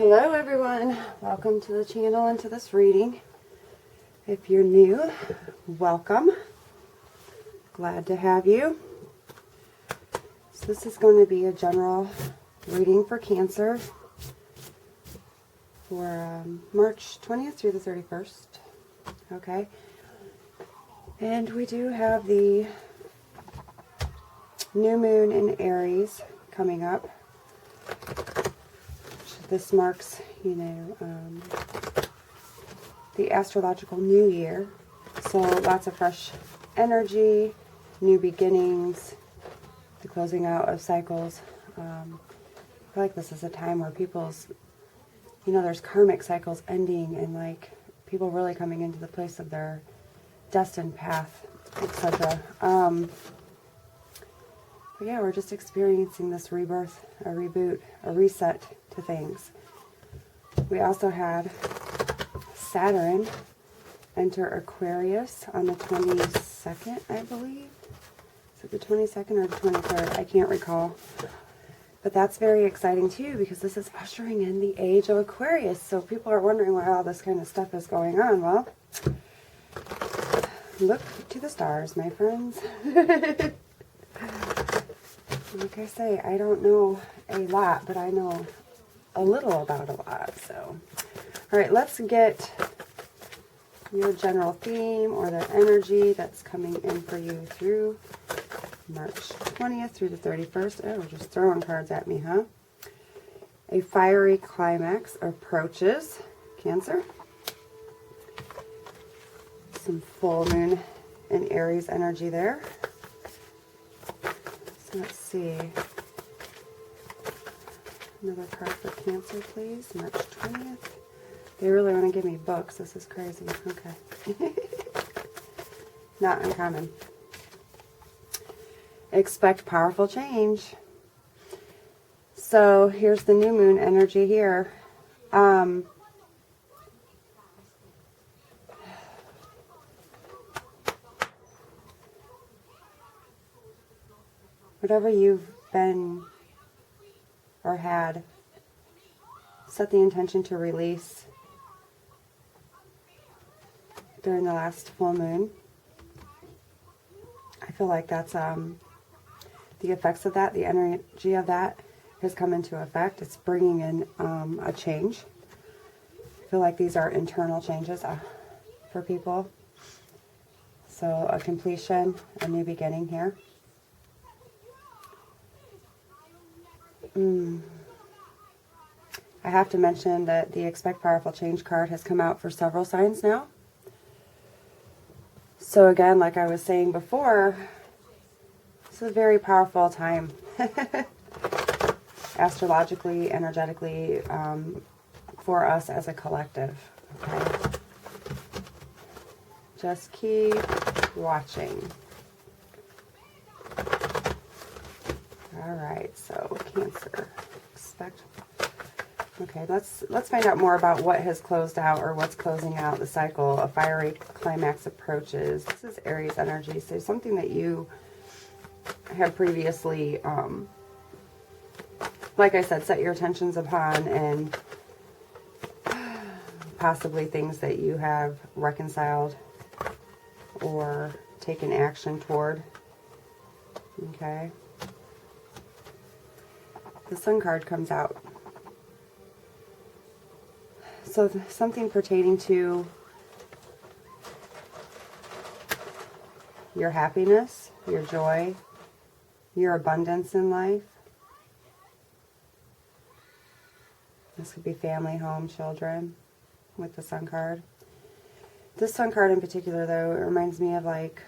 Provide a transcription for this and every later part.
Hello everyone, welcome to the channel and to this reading. If you're new, welcome. Glad to have you. So this is going to be a general reading for Cancer for March 20th through the 31st. Okay. And we do have the new moon in Aries coming up. This marks, the astrological new year. So lots of fresh energy, new beginnings, the closing out of cycles. I feel like this is a time where people's, there's karmic cycles ending and like people really coming into the place of their destined path, etc. But yeah, we're just experiencing this rebirth, a reboot, a reset to things. We also had Saturn enter Aquarius on the 22nd, I believe. Is it the 22nd or the 23rd? I can't recall. But that's very exciting too, because this is ushering in the age of Aquarius. So people are wondering why all this kind of stuff is going on. Well, look to the stars, my friends. Like I say, I don't know a lot, but I know a little about a lot. So, all right, let's get your general theme or the energy that's coming in for you through March 20th through the 31st. Oh, we're just throwing cards at me, huh? A fiery climax approaches, Cancer. Some full moon in Aries energy there. Let's see. Another card for Cancer, please. March 20th. They really want to give me books. This is crazy. Okay. Not uncommon. Expect powerful change. So here's the new moon energy here. Whatever you've been or had, set the intention to release during the last full moon. I feel like that's the effects of that, the energy of that has come into effect. It's bringing in a change. I feel like these are internal changes for people. So a completion, a new beginning here. I have to mention that the Expect Powerful Change card has come out for several signs now. So again, like I was saying before, it's a very powerful time. Astrologically, energetically, for us as a collective. Okay? Just keep watching. Alright, so Cancer. Expect. Okay, let's find out more about what has closed out or what's closing out the cycle. A fiery climax approaches. This is Aries energy, so something that you had previously, like I said, set your attentions upon, and possibly things that you have reconciled or taken action toward. Okay. The Sun card comes out. So something pertaining to your happiness, your joy, your abundance in life. This could be family, home, children with the Sun card. This Sun card in particular, though, it reminds me of like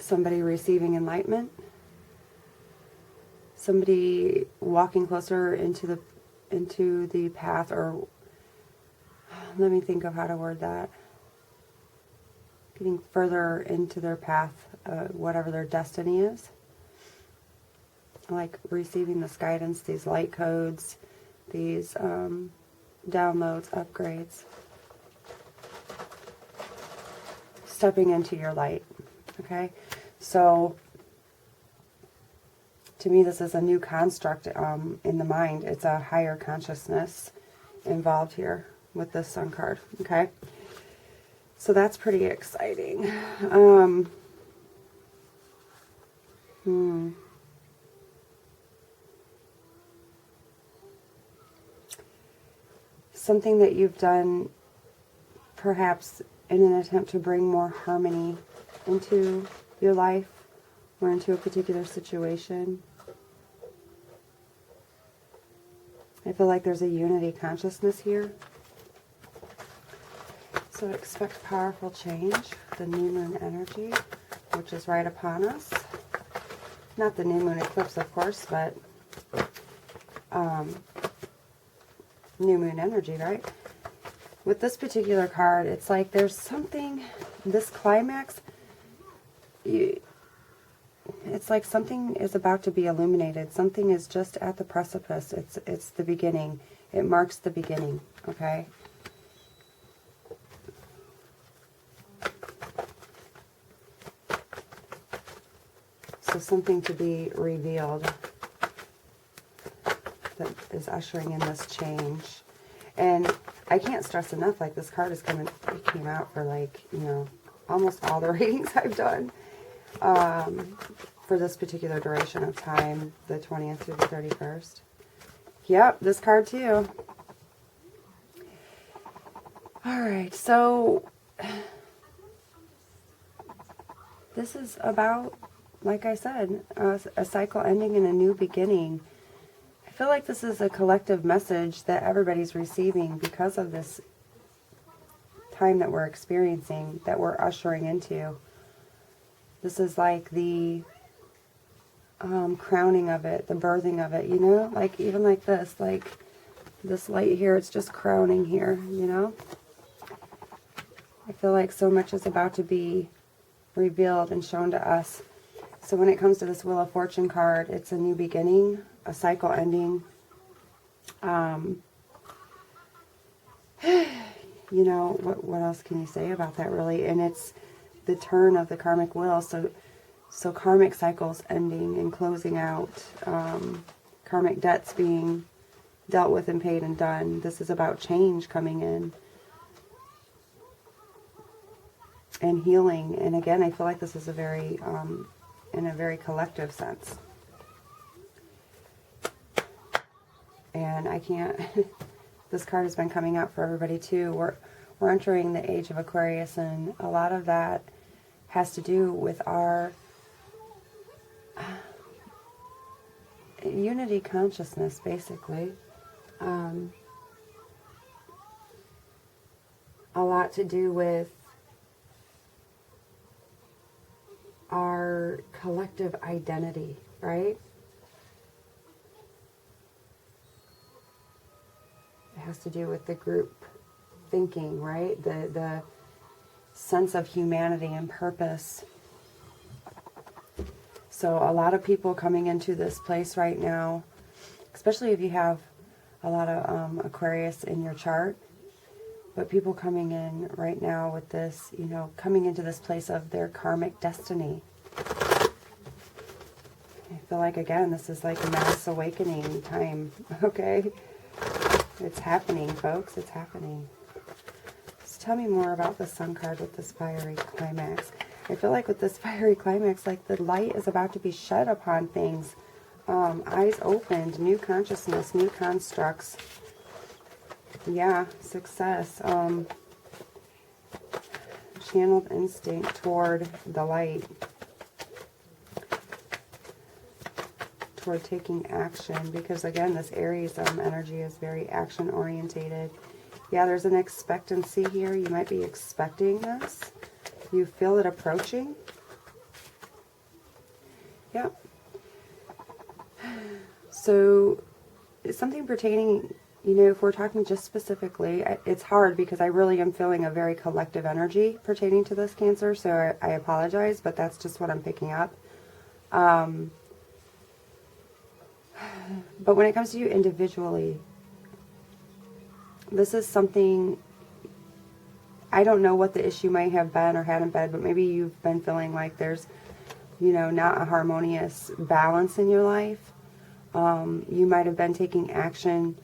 somebody receiving enlightenment. Somebody walking closer into the path, or let me think of how to word that. Getting further into their path, whatever their destiny is. Like receiving this guidance, these light codes, these downloads, upgrades. Stepping into your light. Okay? So to me, this is a new construct in the mind. It's a higher consciousness involved here with this Sun card, okay? So that's pretty exciting. Something that you've done perhaps in an attempt to bring more harmony into your life or into a particular situation. I feel like there's a unity consciousness here. So expect powerful change, the new moon energy, which is right upon us. Not the new moon eclipse, of course, but new moon energy, right? With this particular card, it's like there's something, this climax, it's like something is about to be illuminated. Something is just at the precipice. It's the beginning. It marks the beginning, okay? So something to be revealed that is ushering in this change. And I can't stress enough, like this card is coming, it came out for like, you know, almost all the readings I've done for this particular duration of time, the 20th through the 31st. Yep, this card too. All right, so this is about, like I said, a cycle ending and a new beginning. I feel like this is a collective message that everybody's receiving because of this time that we're experiencing, that we're ushering into. This is like the crowning of it, the birthing of it, you know? Like, even like this light here, it's just crowning here, you know? I feel like so much is about to be revealed and shown to us. So when it comes to this Wheel of Fortune card, it's a new beginning, a cycle ending. You know, what else can you say about that, really? And it's the turn of the karmic wheel. So karmic cycles ending and closing out. Karmic debts being dealt with and paid and done. This is about change coming in. And healing. And again, I feel like this is a very, in a very collective sense. And I can't, this card has been coming out for everybody too. We're entering the age of Aquarius, and a lot of that has to do with our unity consciousness, basically. A lot to do with our collective identity, right? It has to do with the group thinking, right? The sense of humanity and purpose. So a lot of people coming into this place right now, especially if you have a lot of Aquarius in your chart, but people coming in right now with this, you know, coming into this place of their karmic destiny. I feel like, again, this is like a mass awakening time, okay? It's happening, folks. It's happening. So tell me more about the Sun card with this fiery climax. I feel like with this fiery climax, like the light is about to be shed upon things. Eyes opened, new consciousness, new constructs. Yeah, success. Channeled instinct toward the light. Toward taking action, because again, this Aries energy is very action orientated. Yeah, there's an expectancy here. You might be expecting this. You feel it approaching. Yep. So it's something pertaining, you know, if we're talking just specifically, it's hard because I really am feeling a very collective energy pertaining to this, Cancer, so I apologize, but that's just what I'm picking up. But when it comes to you individually, this is something, I don't know what the issue might have been or hadn't been, but maybe you've been feeling like there's you know, not a harmonious balance in your life. You might have been taking action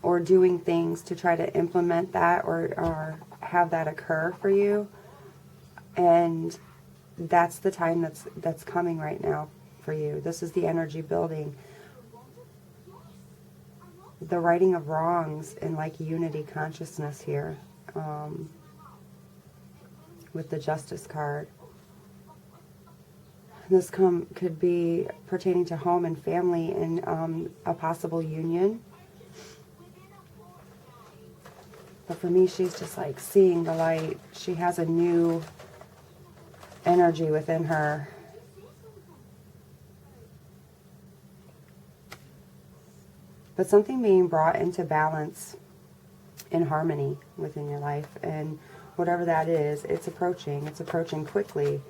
or doing things to try to implement that or have that occur for you. And that's the time that's coming right now for you. This is the energy building. The righting of wrongs in like unity consciousness here, with the Justice card. This could be pertaining to home and family and a possible union. But for me, she's just like seeing the light. She has a new energy within her. But something being brought into balance in harmony within your life. And whatever that is, it's approaching. It's approaching quickly.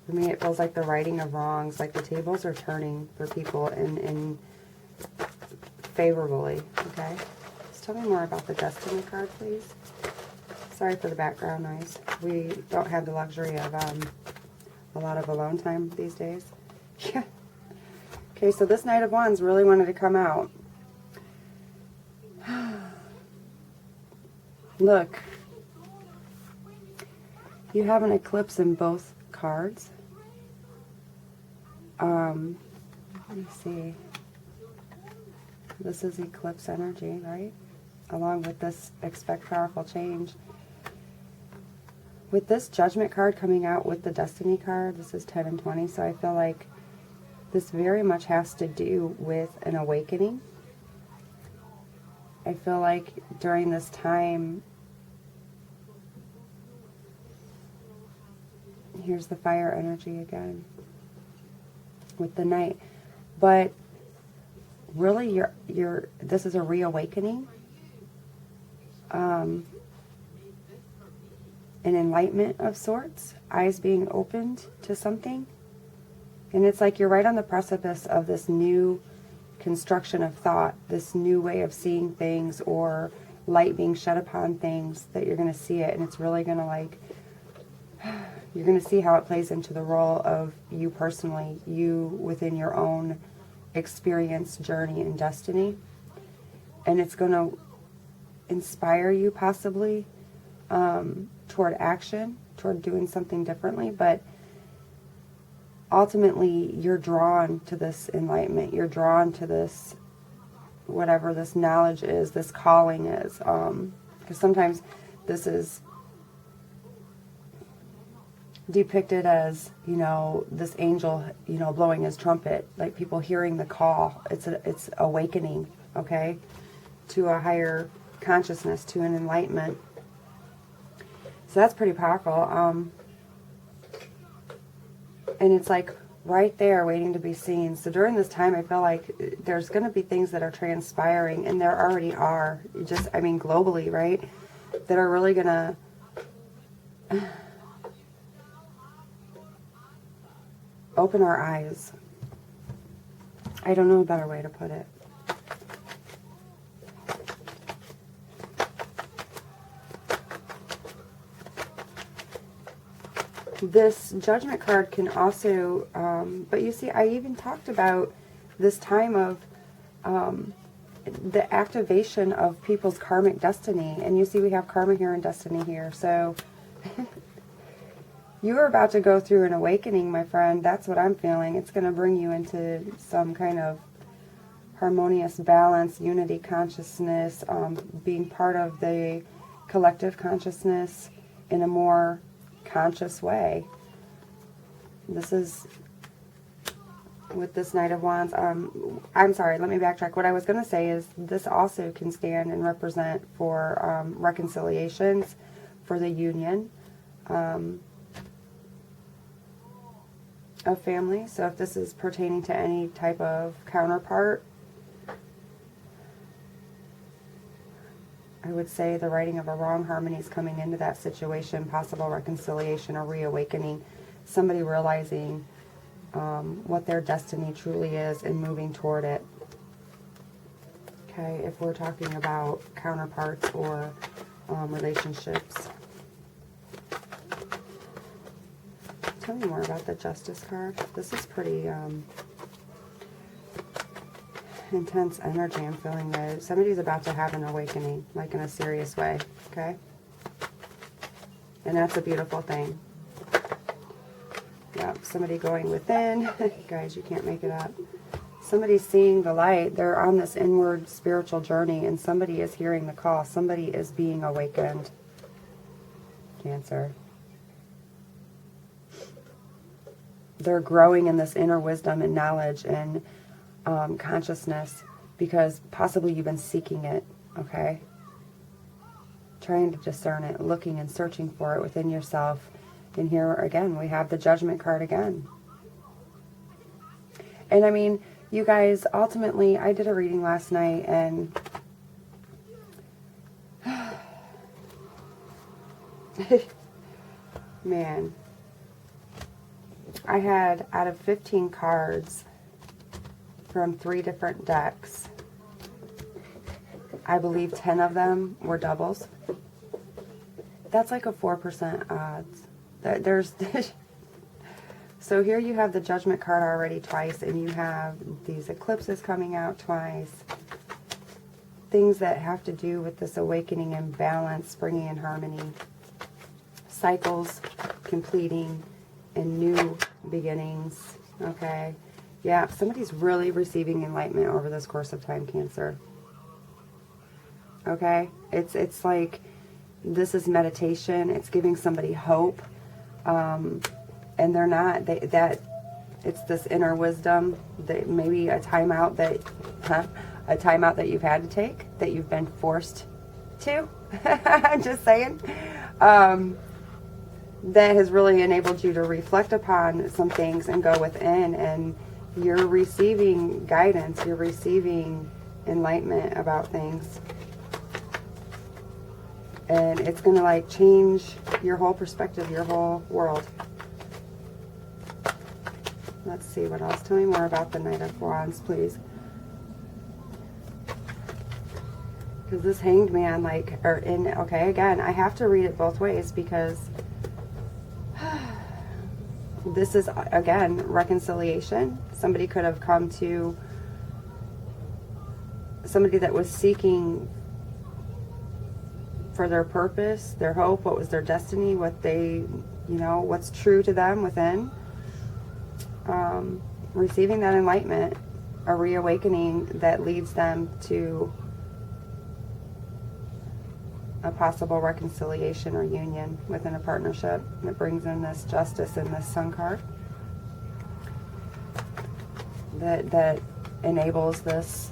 For me, it feels like the righting of wrongs, like the tables are turning for people in favorably, okay? Just tell me more about the Destiny card, please. Sorry for the background noise. We don't have the luxury of a lot of alone time these days. Yeah. Okay, so this Knight of Wands really wanted to come out. Look. You have an eclipse in both cards. Let me see. This is eclipse energy, right? Along with this expect powerful change. With this Judgment card coming out with the Destiny card, this is 10 and 20, so I feel like this very much has to do with an awakening. I feel like during this time, here's the fire energy again with the Knight, but really this is a reawakening, an enlightenment of sorts, eyes being opened to something. And it's like you're right on the precipice of this new construction of thought, this new way of seeing things, or light being shed upon things, that you're going to see it, and it's really going to like, you're going to see how it plays into the role of you personally, you within your own experience, journey, and destiny. And it's going to inspire you possibly toward action, toward doing something differently, but ultimately you're drawn to this enlightenment, you're drawn to this, whatever this knowledge is, this calling is, because sometimes this is depicted as, you know, this angel, you know, blowing his trumpet, like people hearing the call. It's awakening, okay, to a higher consciousness, to an enlightenment. So that's pretty powerful. And it's like right there waiting to be seen. So during this time, I feel like there's going to be things that are transpiring, and there already are, just, I mean, globally, right, that are really going to open our eyes. I don't know a better way to put it. This Judgment card can also, but you see, I even talked about this time of the activation of people's karmic destiny. And you see we have karma here and destiny here. So you are about to go through an awakening, my friend. That's what I'm feeling. It's going to bring you into some kind of harmonious balance, unity consciousness, being part of the collective consciousness in a more conscious way. This is with this Knight of Wands. I'm sorry, let me backtrack. What I was going to say is this also can stand and represent for reconciliations, for the union of family. So if this is pertaining to any type of counterpart, I would say the righting of a wrong harmony is coming into that situation, possible reconciliation or reawakening, somebody realizing what their destiny truly is and moving toward it. Okay, if we're talking about counterparts or relationships. Tell me more about the Justice card. This is pretty intense energy I'm feeling there. Somebody's about to have an awakening, like in a serious way, okay? And that's a beautiful thing. Yep, somebody going within. Guys, you can't make it up. Somebody's seeing the light. They're on this inward spiritual journey, and somebody is hearing the call. Somebody is being awakened. Cancer. They're growing in this inner wisdom and knowledge and consciousness, because possibly you've been seeking it, okay? Trying to discern it, looking and searching for it within yourself. And here again, we have the Judgment card again. And I mean, you guys, ultimately, I did a reading last night, and man, I had, out of 15 cards from 3 different decks, I believe 10 of them were doubles. That's like a 4% odds. There's so here you have the Judgment card already twice, and you have these eclipses coming out twice. Things that have to do with this awakening and balance, bringing in harmony. Cycles completing and new beginnings, okay? Yeah, somebody's really receiving enlightenment over this course of time, Cancer. Okay? It's like this is meditation. It's giving somebody hope. And they're not, it's this inner wisdom, that maybe a timeout that you've had to take, that you've been forced to. I'm just saying. That has really enabled you to reflect upon some things and go within, and you're receiving guidance, you're receiving enlightenment about things. And it's going to like change your whole perspective, your whole world. Let's see what else. Tell me more about the Knight of Wands, please. Because this Hanged Man, like, okay, again, I have to read it both ways, because this is, again, reconciliation. Somebody could have come to somebody that was seeking for their purpose, their hope, what was their destiny, what they, what's true to them within. Receiving that enlightenment, a reawakening that leads them to a possible reconciliation or union within a partnership. And it brings in this Justice and this Sun card. That enables this,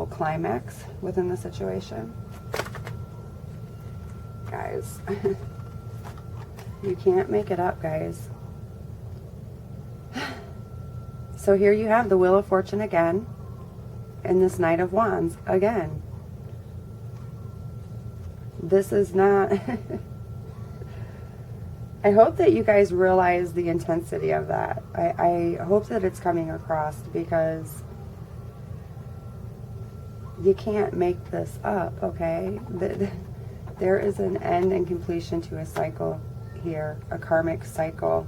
climax within the situation. Guys, you can't make it up, guys. So here you have the Wheel of Fortune again, and this Knight of Wands again. This is not... I hope that you guys realize the intensity of that. I hope that it's coming across, because you can't make this up, okay? There is an end and completion to a cycle here, a karmic cycle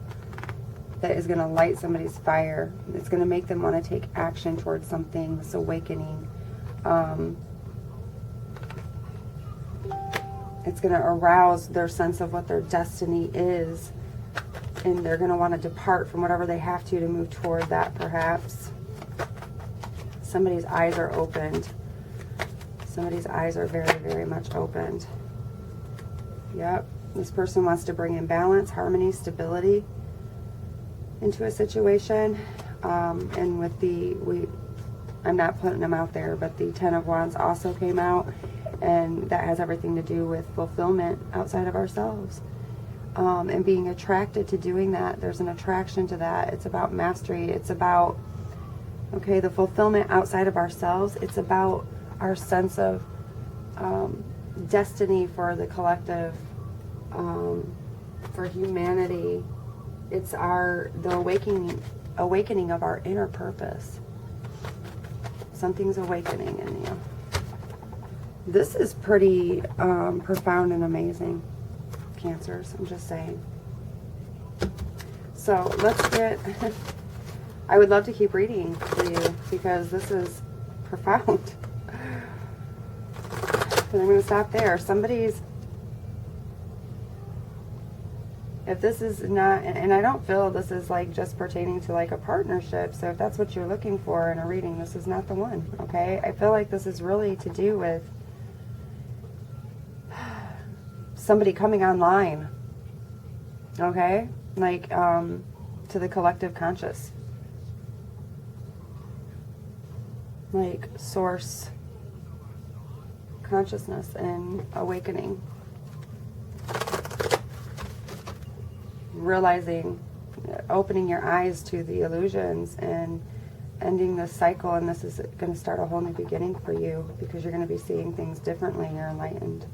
that is going to light somebody's fire. It's going to make them want to take action towards something, this awakening. It's going to arouse their sense of what their destiny is, and they're going to want to depart from whatever they have to move toward that, perhaps. Somebody's eyes are opened. Somebody's eyes are very, very much opened. Yep. This person wants to bring in balance, harmony, stability into a situation. And with I'm not putting them out there, but the Ten of Wands also came out, and that has everything to do with fulfillment outside of ourselves. And being attracted to doing that. There's an attraction to that. It's about mastery. It's about, okay, the fulfillment outside of ourselves. It's about our sense of destiny for the collective, for humanity. It's the awakening of our inner purpose. Something's awakening in you. This is pretty profound and amazing, Cancers. I'm just saying. So let's get, I would love to keep reading for you because this is profound. But I'm going to stop there. If this is not, and I don't feel this is like just pertaining to like a partnership, so if that's what you're looking for in a reading, this is not the one, okay? I feel like this is really to do with somebody coming online, okay? Like, to the collective conscious. Like, source consciousness and awakening. Realizing, opening your eyes to the illusions and ending this cycle, and this is going to start a whole new beginning for you because you're going to be seeing things differently. You're enlightened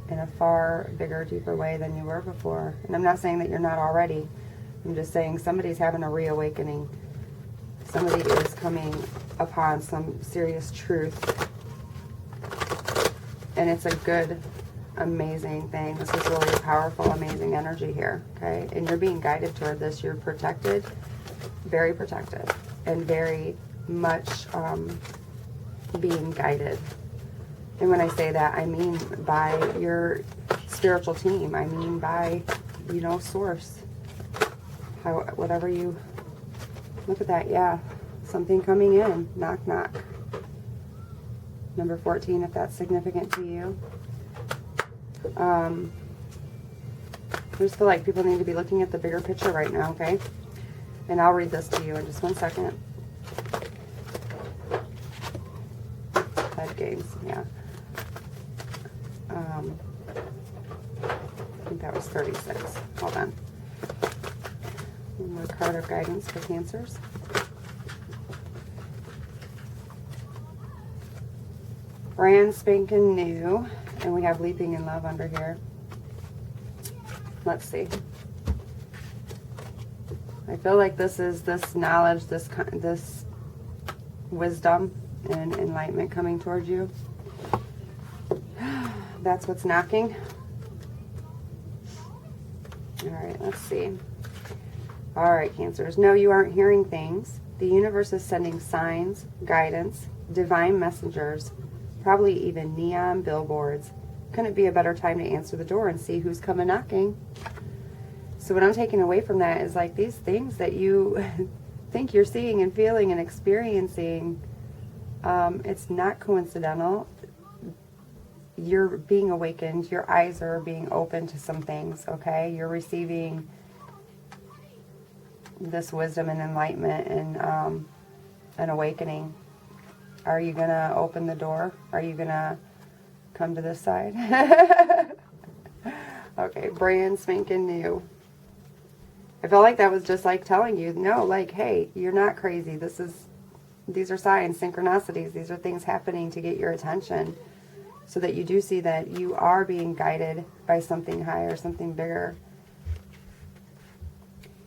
in a far bigger, deeper way than you were before. And I'm not saying that you're not already. I'm just saying somebody's having a reawakening. Somebody is coming upon some serious truth. And it's a good, amazing thing. This is really a powerful, amazing energy here, okay? And you're being guided toward this. You're protected, very protected, and very much being guided. And when I say that, I mean by your spiritual team. I mean by, you know, source. Whatever you, look at that, yeah. Something coming in, knock, knock. Number 14, if that's significant to you. I just feel like people need to be looking at the bigger picture right now, okay? And I'll read this to you in just 1 second. Head games, yeah. I think that was 36. Hold on. One more card of guidance for Cancers. Brand spanking new. And we have Leaping in Love under here. Let's see. I feel like this is this knowledge, this wisdom and enlightenment coming towards you. That's what's knocking. All right, let's see. All right, Cancers. No, you aren't hearing things. The universe is sending signs, guidance, divine messengers, probably even neon billboards. Couldn't be a better time to answer the door and see who's coming knocking. So what I'm taking away from that is like these things that you think you're seeing and feeling and experiencing, it's not coincidental. You're being awakened. Your eyes are being open to some things, okay? You're receiving this wisdom and enlightenment and an awakening. Are you going to open the door? Are you going to come to this side? Okay, brand spanking new. I felt like that was just like telling you, no, like, hey, you're not crazy. These are signs, synchronicities. These are things happening to get your attention so that you do see that you are being guided by something higher, something bigger.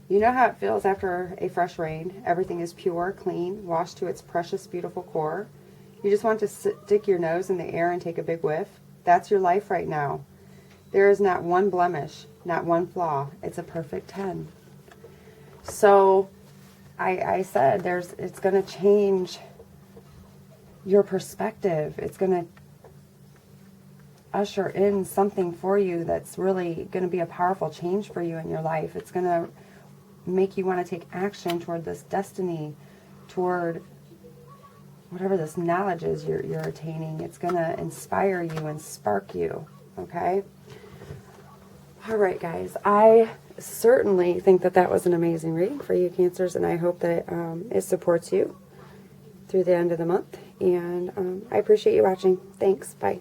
You know how it feels after a fresh rain. Everything is pure, clean, washed to its precious, beautiful core. You just want to stick your nose in the air and take a big whiff. That's your life right now. There is not one blemish, not one flaw. It's a perfect 10. So I said it's going to change your perspective. It's going to usher in something for you that's really going to be a powerful change for you in your life. It's going to make you want to take action toward this destiny, toward whatever this knowledge is you're attaining. It's going to inspire you and spark you, okay? All right, guys. I certainly think that was an amazing reading for you, Cancers, and I hope that it supports you through the end of the month. And I appreciate you watching. Thanks. Bye.